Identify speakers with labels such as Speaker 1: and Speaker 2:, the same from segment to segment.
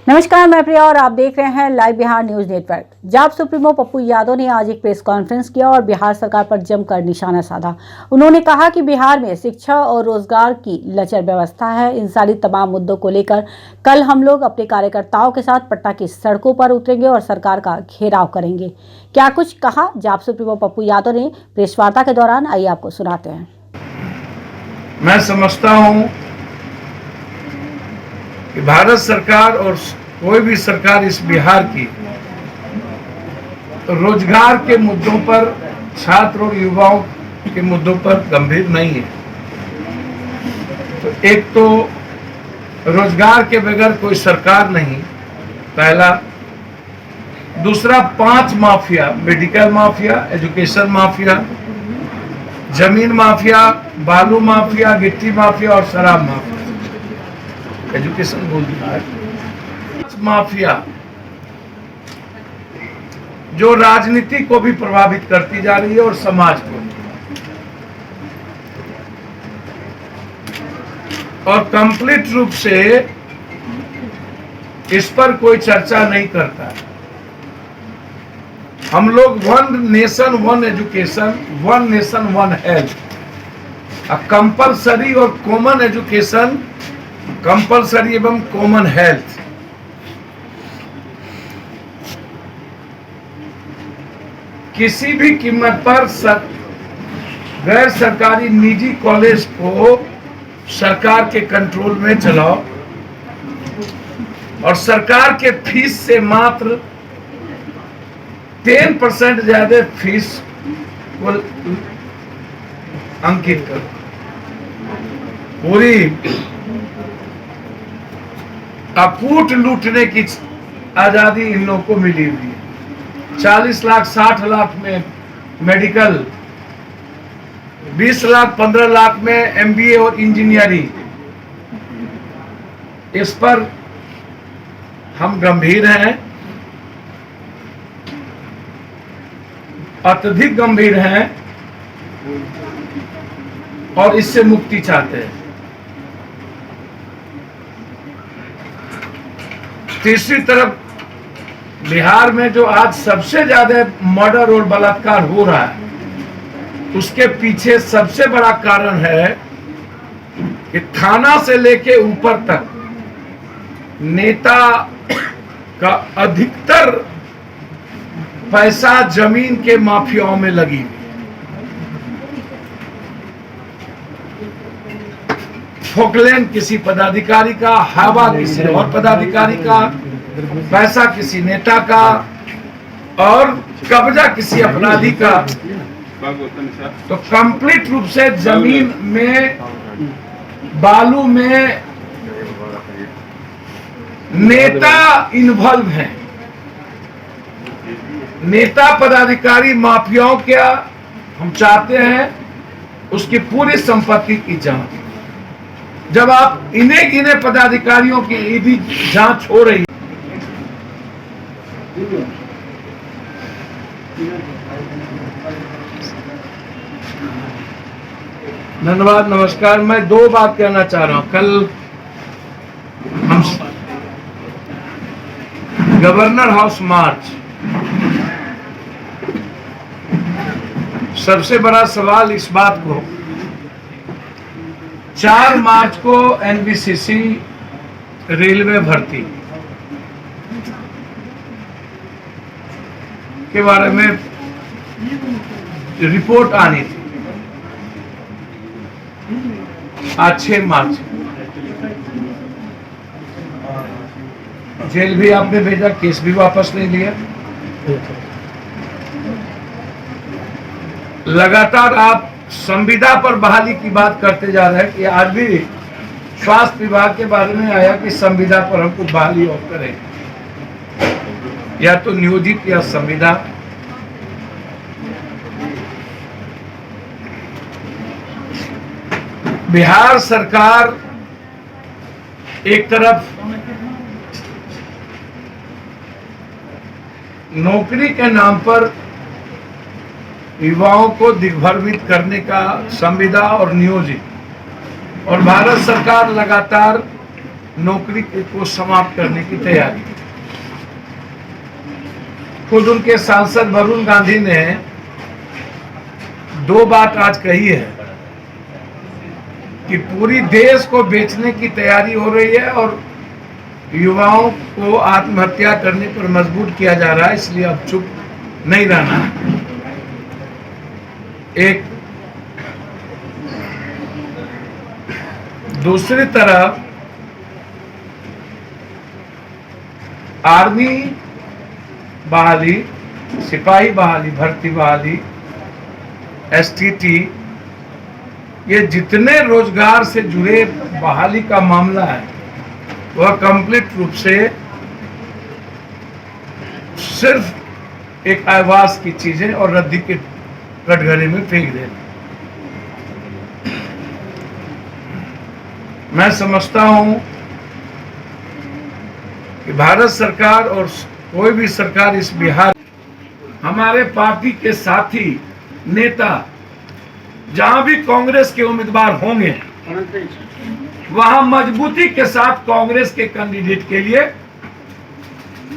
Speaker 1: नमस्कार, मैं प्रिया और आप देख रहे हैं लाइव बिहार न्यूज नेटवर्क। जाप सुप्रीमो पप्पू यादव ने आज एक प्रेस कॉन्फ्रेंस किया और बिहार सरकार पर जमकर निशाना साधा। उन्होंने कहा कि बिहार में शिक्षा और रोजगार की लचर व्यवस्था है। इन सारी तमाम मुद्दों को लेकर कल हम लोग अपने कार्यकर्ताओं के साथ पटना की सड़कों पर उतरेंगे और सरकार का घेराव करेंगे। क्या कुछ कहा जाप सुप्रीमो पप्पू यादव ने प्रेस वार्ता के दौरान, आइए आपको सुनाते हैं।
Speaker 2: मैं समझता हूँ कि भारत सरकार और कोई भी सरकार इस बिहार की रोजगार के मुद्दों पर, छात्र और युवाओं के मुद्दों पर गंभीर नहीं है। तो एक तो रोजगार के बगैर कोई सरकार नहीं, पहला। दूसरा, 5 mafia, medical mafia, education mafia, जमीन माफिया, बालू माफिया, गिट्टी माफिया और शराब माफिया। एजुकेशन बोल दिया है। माफिया जो राजनीति को भी प्रभावित करती जा रही है और समाज को, और कंप्लीट रूप से इस पर कोई चर्चा नहीं करता। हम लोग one nation one education, one nation one health, compulsory और कॉमन एजुकेशन, कंपलसरी एवं कॉमन हेल्थ, किसी भी कीमत पर गैर सरकारी निजी कॉलेज को सरकार के कंट्रोल में चलाओ और सरकार के फीस से मात्र 10% ज्यादा फीस को अंकित करो। पूरी अकूट लूटने की आजादी इन लोगों को मिली हुई है। 40 लाख 60 लाख में मेडिकल, 20 लाख 15 लाख में एमबीए और इंजीनियरिंग। इस पर हम गंभीर हैं, अत्यधिक गंभीर हैं और इससे मुक्ति चाहते हैं। तीसरी तरफ बिहार में जो आज सबसे ज्यादा मर्डर और बलात्कार हो रहा है, उसके पीछे सबसे बड़ा कारण है कि थाना से लेके ऊपर तक नेता का अधिकतर पैसा जमीन के माफियाओं में लगी। फोकलैंड किसी पदाधिकारी का, हवा किसी और पदाधिकारी का, पैसा किसी नेता का और कब्जा किसी अपराधी का। तो कंप्लीट रूप से जमीन में, बालू में नेता इन्वॉल्व हैं। नेता पदाधिकारी माफियाओं क्या हम चाहते हैं उसकी पूरी संपत्ति की जांच। जब आप इन्हें गिने पदाधिकारियों की ईडी जांच हो रही, धन्यवाद, नमस्कार। मैं 2 बात कहना चाह रहा हूं। कल हम गवर्नर हाउस मार्च, सबसे बड़ा सवाल इस बात को, 4 मार्च को एनबीसीसी रेलवे भर्ती के बारे में रिपोर्ट आनी थी। आज 6 मार्च जेल भी आपने भेजा, केस भी वापस नहीं लिया। लगातार आप संविदा पर बहाली की बात करते जा रहे हैं कि आज भी स्वास्थ्य विभाग के बारे में आया कि संविदा पर हमको बहाली और करें, या तो नियोजित या संविदा। बिहार सरकार एक तरफ नौकरी के नाम पर युवाओं को दिग्भ्रमित करने का संविदा और नियोजित, और भारत सरकार लगातार नौकरी को समाप्त करने की तैयारी। खुद उनके सांसद वरुण गांधी ने 2 बात आज कही है कि पूरी देश को बेचने की तैयारी हो रही है और युवाओं को आत्महत्या करने पर मजबूर किया जा रहा है, इसलिए अब चुप नहीं रहना। एक दूसरी तरफ आर्मी बहाली, सिपाही बहाली, भर्ती बहाली, एसटीटी, ये जितने रोजगार से जुड़े बहाली का मामला है वह कंप्लीट रूप से सिर्फ एक आवाज की चीजें और रद्दी के कटघरे में फेंक देना। मैं समझता हूं कि भारत सरकार और कोई भी सरकार इस बिहार, हमारे पार्टी के साथी नेता जहां भी कांग्रेस के उम्मीदवार होंगे वहां मजबूती के साथ कांग्रेस के कैंडिडेट के लिए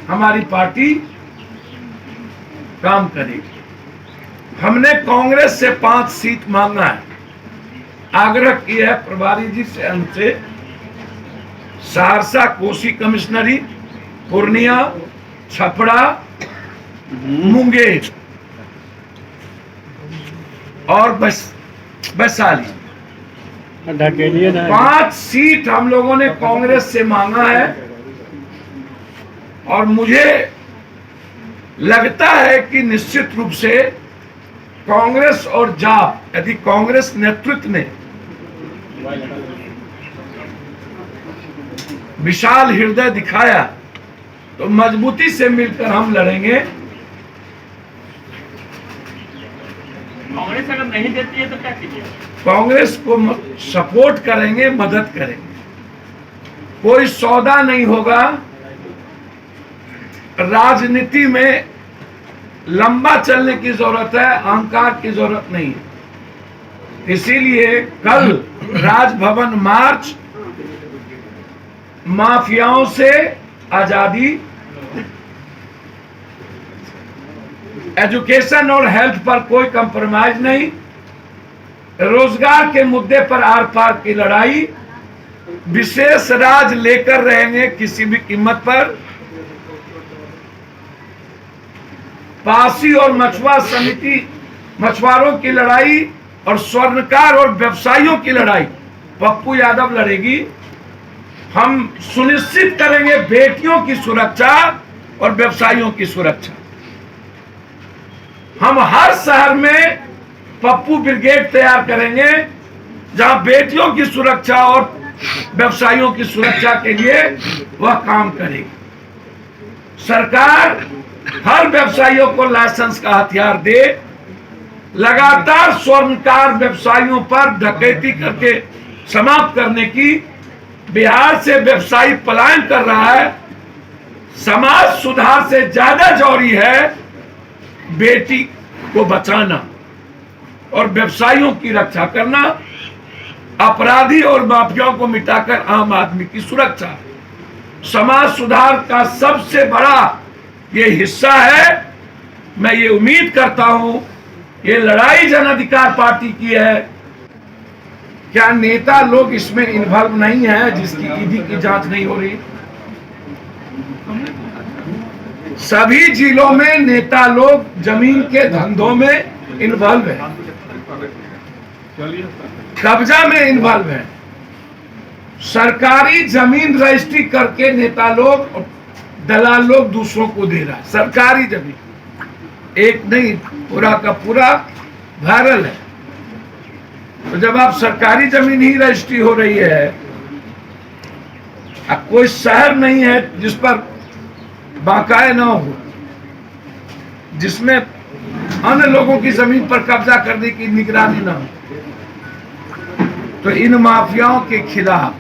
Speaker 2: हमारी पार्टी काम करेगी। हमने कांग्रेस से 5 सीट मांगा है, आग्रह किया है प्रभारी जी से, हमसे सहरसा, कोसी कमिश्नरी, पूर्णिया, छपरा, मुंगेर और वैशाली, 5 सीट हम लोगों ने कांग्रेस से मांगा है। और मुझे लगता है कि निश्चित रूप से कांग्रेस और जाप, यदि कांग्रेस नेतृत्व ने विशाल हृदय दिखाया तो मजबूती से मिलकर हम लड़ेंगे।
Speaker 3: कांग्रेस अगर नहीं देती है तो क्या कीजिए?
Speaker 2: कांग्रेस को सपोर्ट करेंगे, मदद करेंगे। कोई सौदा नहीं होगा। राजनीति में लंबा चलने की जरूरत है, अहंकार की जरूरत नहीं है। इसीलिए कल राजभवन मार्च, माफियाओं से आजादी, एजुकेशन और हेल्थ पर कोई कंप्रोमाइज नहीं, रोजगार के मुद्दे पर आर पार की लड़ाई, विशेष राज लेकर रहेंगे किसी भी कीमत पर। पासी और मछुआ समिति, मछुआरों की लड़ाई और स्वर्णकार और व्यवसायियों की लड़ाई पप्पू यादव लड़ेगी। हम सुनिश्चित करेंगे बेटियों की सुरक्षा और व्यवसायियों की सुरक्षा। हम हर शहर में पप्पू ब्रिगेड तैयार करेंगे जहां बेटियों की सुरक्षा और व्यवसायियों की सुरक्षा के लिए वह काम करेगी। सरकार हर व्यवसायियों को लाइसेंस का हथियार दे। लगातार स्वर्णकार व्यवसायियों पर डकैती करके समाप्त करने की, बिहार से व्यवसायी पलायन कर रहा है। समाज सुधार से ज्यादा जरूरी है बेटी को बचाना और व्यवसायियों की रक्षा करना, अपराधी और माफियाओं को मिटाकर आम आदमी की सुरक्षा। समाज सुधार का सबसे बड़ा ये हिस्सा है। मैं ये उम्मीद करता हूं ये लड़ाई जन अधिकार पार्टी की है। क्या नेता लोग इसमें इन्वॉल्व नहीं है जिसकी ईडी की जांच नहीं हो रही? सभी जिलों में नेता लोग जमीन के धंधों में इन्वॉल्व है, कब्जा में इन्वॉल्व है। सरकारी जमीन रजिस्ट्री करके नेता लोग, दलाल लोग दूसरों को दे रहा है। सरकारी जमीन, एक नहीं, पूरा का पूरा वायरल है। तो जब आप सरकारी जमीन ही रजिस्ट्री हो रही है, अब कोई शहर नहीं है जिस पर बाकाये ना हो, जिसमें अन्य लोगों की जमीन पर कब्जा करने की निगरानी ना हो। तो इन माफियाओं के खिलाफ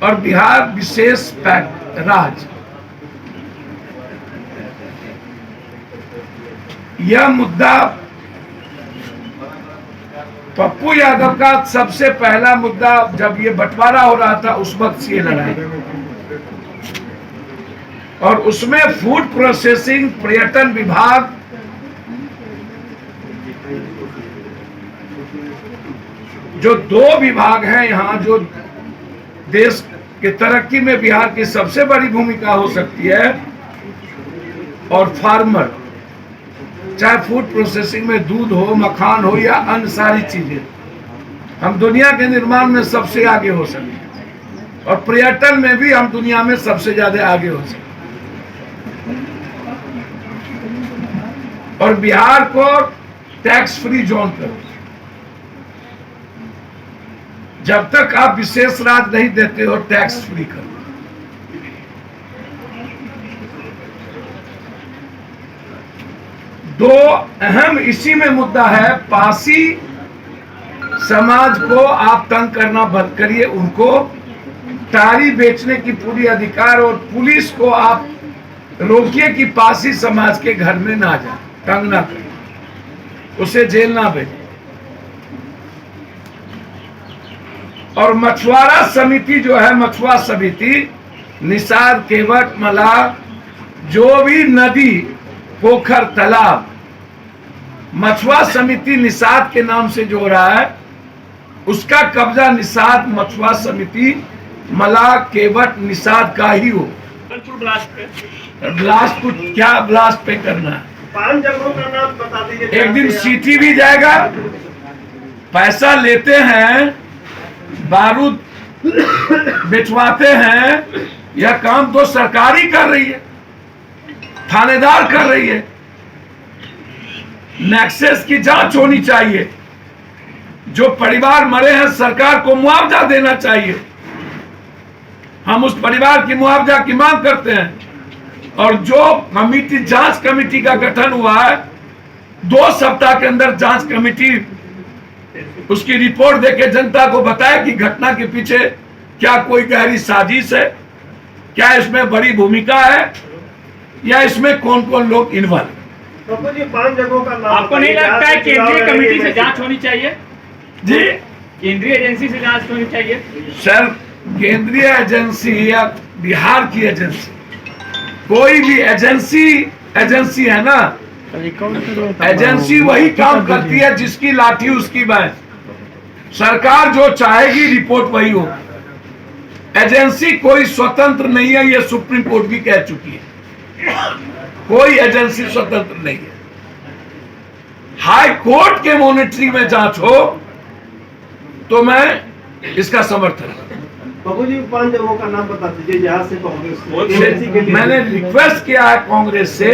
Speaker 2: और बिहार विशेष राज्य, यह मुद्दा पप्पू यादव का सबसे पहला मुद्दा जब ये बंटवारा हो रहा था उस वक्त से ये लड़ाई, और उसमें फूड प्रोसेसिंग, पर्यटन विभाग, जो 2 विभाग हैं यहाँ, जो देश की तरक्की में बिहार की सबसे बड़ी भूमिका हो सकती है, और फार्मर, चाहे फूड प्रोसेसिंग में दूध हो, मखान हो या अन्य सारी चीजें, हम दुनिया के निर्माण में सबसे आगे हो सकते, और पर्यटन में भी हम दुनिया में सबसे ज्यादा आगे हो सकते। और बिहार को टैक्स फ्री जोन करो। जब तक आप विशेष राज नहीं देते हो, टैक्स फ्री करो। दो अहम इसी में मुद्दा है, पासी समाज को आप तंग करना बंद करिए, उनको टारी बेचने की पूरी अधिकार, और पुलिस को आप रोकिए कि पासी समाज के घर में ना जाए, तंग ना करे, उसे जेल ना भेजे। और मछुआरा समिति जो है, मछुआ समिति, निषाद, केवट, मलाह, जो भी नदी, पोखर, तालाब, मछुआ समिति निषाद के नाम से जो हो रहा है, उसका कब्जा निषाद, मछुआ समिति, मलाह, केवट, निषाद का ही हो। ब्लास्ट को क्या ब्लास्ट पे करना है?
Speaker 3: 5 जगहों का नाम बता दीजिए।
Speaker 2: एक दिन सीटी भी जाएगा, पैसा लेते हैं, बारूद बेचवाते हैं, यह काम तो सरकार ही कर रही है, थानेदार कर रही है। नेक्सस की जांच होनी चाहिए, जो परिवार मरे हैं सरकार को मुआवजा देना चाहिए, हम उस परिवार की मुआवजा की मांग करते हैं। और जो कमिटी, जांच कमेटी का गठन हुआ है, 2 सप्ताह के अंदर जांच कमेटी उसकी रिपोर्ट देके जनता को बताए कि घटना के पीछे क्या कोई गहरी साजिश है, क्या इसमें बड़ी भूमिका है, या इसमें कौन कौन लोग इन्वॉल्व।
Speaker 3: पप्पू जी 5 जगहों का नाम
Speaker 4: आपको नहीं लगता है केंद्रीय कमेटी से जांच होनी चाहिए?
Speaker 2: जी,
Speaker 4: केंद्रीय एजेंसी से जांच होनी चाहिए।
Speaker 2: सर, केंद्रीय एजेंसी या बिहार की एजेंसी, कोई भी एजेंसी है ना, एजेंसी वही काम करती है जिसकी लाठी उसकी भैंस। सरकार जो चाहेगी रिपोर्ट वही हो। एजेंसी कोई स्वतंत्र नहीं है, ये सुप्रीम कोर्ट भी कह चुकी है, कोई एजेंसी स्वतंत्र नहीं है। हाई कोर्ट के मॉनिटरिंग में जांच हो तो मैं इसका समर्थन करूं।
Speaker 3: पप्पू जी 5 जगहों का नाम बता दीजिए जहां से कांग्रेस
Speaker 2: मैंने रिक्वेस्ट किया है कांग्रेस से,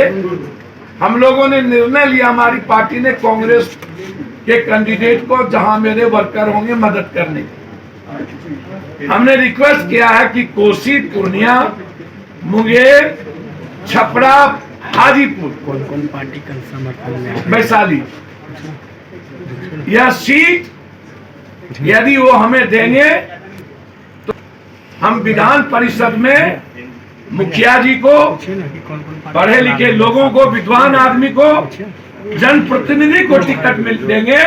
Speaker 2: हम लोगों ने निर्णय लिया, हमारी पार्टी ने, कांग्रेस के कैंडिडेट को जहां मेरे वर्कर होंगे मदद करने की, हमने रिक्वेस्ट किया है कि कोसी, पूर्णिया, मुंगेर, छपरा, हाजीपुर,
Speaker 5: कौन पार्टी का समर्थन में,
Speaker 2: वैशाली, यह सीट यदि वो हमें देंगे तो हम विधान परिषद में मुखिया जी को, पढ़े लिखे लोगों को, विद्वान आदमी को, जनप्रतिनिधि को टिकट मिल देंगे,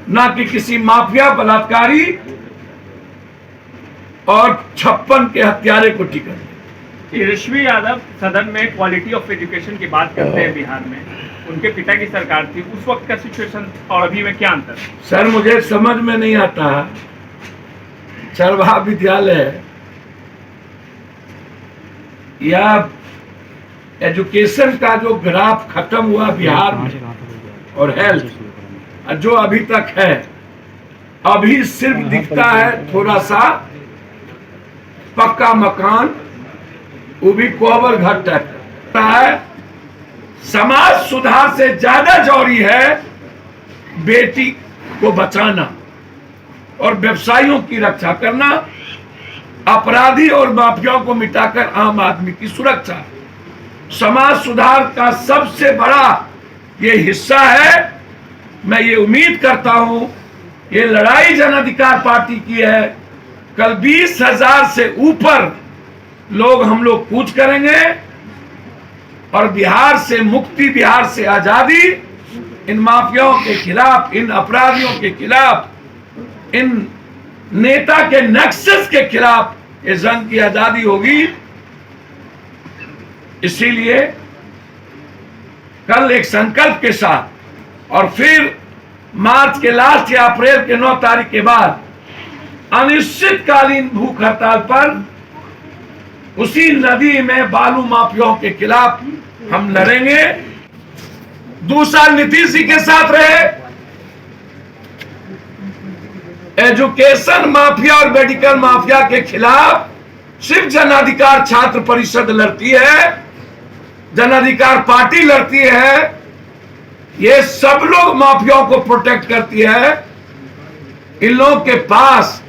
Speaker 2: ना कि किसी माफिया, बलात्कारी और 56 के हत्यारे को टिकट।
Speaker 4: तेजस्वी यादव सदन में क्वालिटी ऑफ एजुकेशन की बात करते हैं बिहार में, उनके पिता की सरकार थी, उस वक्त का सिचुएशन और अभी में क्या अंतर?
Speaker 2: सर, मुझे समझ में नहीं आता, चरवाहा विद्यालय या एजुकेशन का जो ग्राफ खत्म हुआ बिहार में, और हेल्थ जो अभी तक है, अभी सिर्फ दिखता है थोड़ा सा पक्का मकान, वो भी कोबर घर टाइप है। समाज सुधार से ज्यादा जरूरी है बेटी को बचाना और व्यवसायियों की रक्षा करना, अपराधी और माफियाओं को मिटाकर आम आदमी की सुरक्षा। समाज सुधार का सबसे बड़ा ये हिस्सा है। मैं ये उम्मीद करता हूं, ये लड़ाई जन अधिकार पार्टी की है। कल 20,000 से ऊपर लोग हम लोग कूच करेंगे और बिहार से मुक्ति, बिहार से आजादी, इन माफियाओं के खिलाफ, इन अपराधियों के खिलाफ इन नेता के नक्सस के खिलाफ ये जंग की आजादी होगी। इसीलिए कल एक संकल्प के साथ और फिर मार्च के लास्ट या अप्रैल के 9 तारीख के बाद अनिश्चितकालीन भूख हड़ताल पर उसी नदी में बालू माफियाओं के खिलाफ हम लड़ेंगे। दूसरा, नीतीश जी के साथ रहे। एजुकेशन माफिया और मेडिकल माफिया के खिलाफ सिर्फ जन अधिकार छात्र परिषद लड़ती है, जन अधिकार पार्टी लड़ती है। ये सब लोग माफियाओं को प्रोटेक्ट करती है। इन लोगों के पास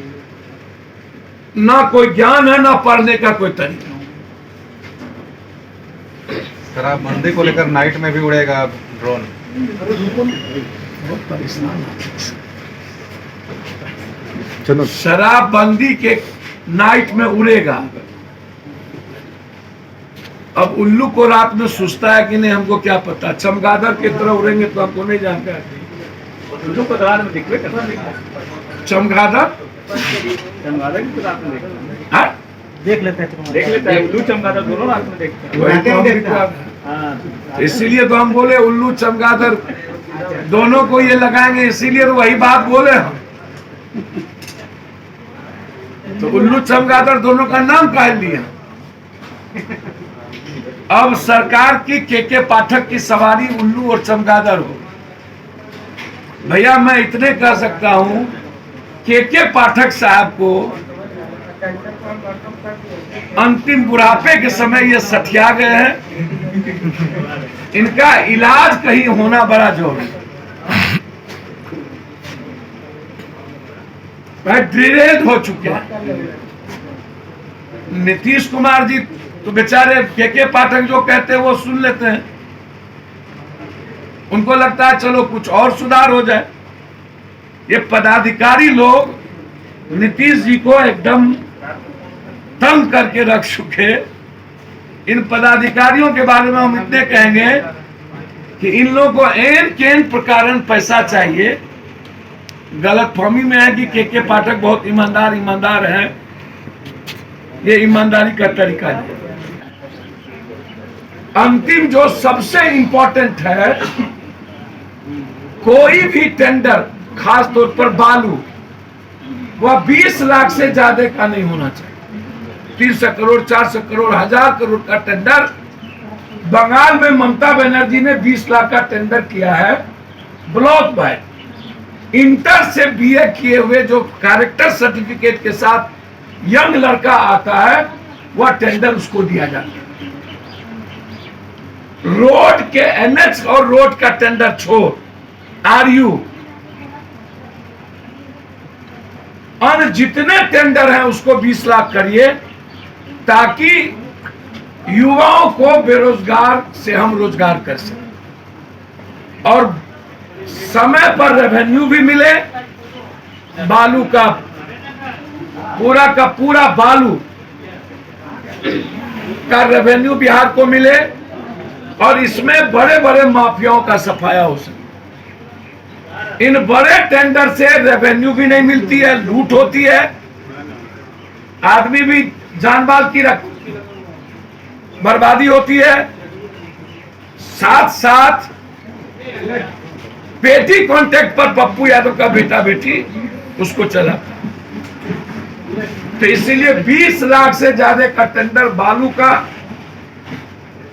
Speaker 2: ना कोई ज्ञान है, ना पढ़ने का कोई तरीका।
Speaker 6: शराबबंदी को लेकर नाइट में भी उड़ेगा ड्रोन।
Speaker 2: चलो, शराबबंदी के नाइट में उड़ेगा। अब उल्लू को रात में सुस्ता है कि नहीं हमको क्या पता। चमगादड़ की तरह उड़ेंगे तो हमको नहीं जानकारी।
Speaker 4: उल्लू को रात में दिखवे करता
Speaker 2: चमगादड़
Speaker 4: चमगादड़ की रात में देखता
Speaker 2: हाँ?
Speaker 5: देख लेते हैं।
Speaker 4: देख लेता है। उल्लू चमगादड़ दोनों रात में देखते हैं।
Speaker 2: वही तो हम भी कहा।
Speaker 4: हाँ,
Speaker 2: इसीलिए तो हम बोले उल्लू चमगादड़ दोनों को ये लगाएंगे, इसीलिए तो वही बात बोले हम। तो उल्लू चमगादड़ दोनों का नाम कह लिया। अब सरकार की के पाठक की सवारी उल्लू और चमगादड़ हो। भैया मैं इतने कह सकता हूं, के पाठक साहब को अंतिम बुढ़ापे के समय ये सठिया गए हैं। इनका इलाज कहीं होना बड़ा जरूरी है। ड्रेनेज हो चुके हैं। नीतीश कुमार जी तो बेचारे के पाठक जो कहते हैं वो सुन लेते हैं। उनको लगता है चलो कुछ और सुधार हो जाए। ये पदाधिकारी लोग नीतीश जी को एकदम तंग करके रख चुके। इन पदाधिकारियों के बारे में हम इतने कहेंगे कि इन लोगों को एन केन प्रकार पैसा चाहिए। गलतफहमी में है कि के पाठक बहुत ईमानदार हैं। ये ईमानदारी का तरीका है। अंतिम जो सबसे इंपॉर्टेंट है, कोई भी टेंडर खास तौर पर बालू वह 20 लाख से ज्यादा का नहीं होना चाहिए। 300 करोड़ 400 करोड़ 1000 करोड़ का टेंडर। बंगाल में ममता बनर्जी ने 20 लाख का टेंडर किया है। ब्लॉक बाय इंटर से बीए किए हुए जो कैरेक्टर सर्टिफिकेट के साथ यंग लड़का आता है वह टेंडर उसको दिया जाता है। रोड के एनएच और रोड का टेंडर छोड़ आरयू अन्य जितने टेंडर हैं उसको 20 लाख करिए, ताकि युवाओं को बेरोजगार से हम रोजगार कर सकें और समय पर रेवेन्यू भी मिले। बालू का पूरा बालू का रेवेन्यू बिहार को मिले और इसमें बड़े बड़े माफियाओं का सफाया हो सके। इन बड़े टेंडर से रेवेन्यू भी नहीं मिलती है, लूट होती है, आदमी भी जान माल की बर्बादी होती है। साथ साथ बेटी कॉन्ट्रैक्ट पर पप्पू यादव का बेटा बेटी उसको चला। तो इसीलिए 20 लाख से ज्यादा का टेंडर बालू का,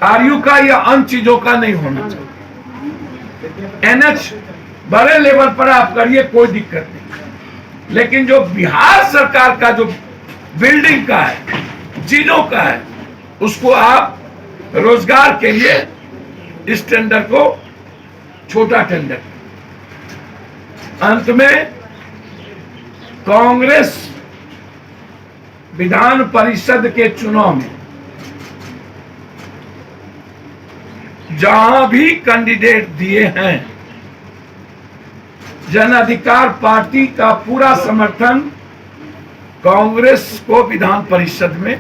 Speaker 2: आरयू का या अन्य चीजों का नहीं होना चाहिए। एनएच बड़े लेवल पर आप करिए, कोई दिक्कत नहीं, लेकिन जो बिहार सरकार का जो बिल्डिंग का है, चीजों का है, उसको आप रोजगार के लिए इस टेंडर को छोटा टेंडर। अंत में कांग्रेस विधान परिषद के चुनाव में जहां भी कैंडिडेट दिए हैं, जन अधिकार पार्टी का पूरा समर्थन कांग्रेस को विधान परिषद में